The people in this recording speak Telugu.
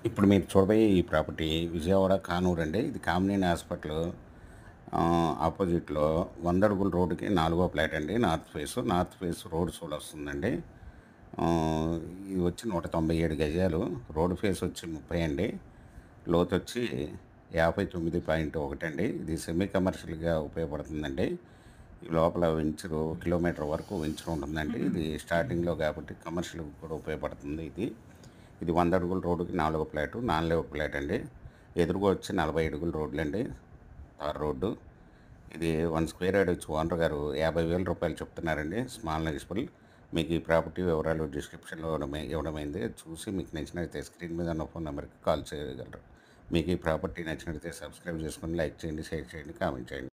ఇప్పుడు మీరు చూడబోయే ఈ ప్రాపర్టీ విజయవాడ కానూరు అండి. ఇది కామినేని హాస్పిటల్ ఆపోజిట్లో 100 అడుగుల రోడ్డుకి 4వ ఫ్లాట్ అండి. నార్త్ ఫేస్ రోడ్ సోడ్ వస్తుందండి. ఇది వచ్చి 197 గజాలు. రోడ్ ఫేస్ వచ్చి 30 అండి. లోతు వచ్చి 59.1 అండి. ఇది సెమీ కమర్షియల్గా ఉపయోగపడుతుందండి. ఈ లోపల వెంచరు కిలోమీటర్ వరకు వెంచర్ ఉంటుందండి. ఇది స్టార్టింగ్లో కాబట్టి కమర్షియల్ కూడా ఉపయోగపడుతుంది ఇది. ఇది 100 అడుగుల రోడ్డుకి 4వ ఫ్లాటు, నాన్ లెవెల్ ఫ్లాట్ అండి. ఎదురుగా వచ్చి 40 అడుగుల రోడ్లు అండి, తార్ రోడ్డు. ఇది 1 స్క్వేర్ యార్డ్ వచ్చి ఓనర్ గారు రూ. 50,000 చెప్తున్నారండి, స్మాల్ నెగిషియబుల్. మీకు ఈ ప్రాపర్టీ వివరాలు డిస్క్రిప్షన్లో ఇవ్వడమైంది. చూసి మీకు నచ్చినట్లయితే స్క్రీన్ మీద ఉన్న ఫోన్ నెంబర్కి కాల్ చేయగలరు. మీకు ఈ ప్రాపర్టీ నచ్చినట్లయితే సబ్స్క్రైబ్ చేసుకొని లైక్ చేయండి, షేర్ చేయండి, కామెంట్ చేయండి.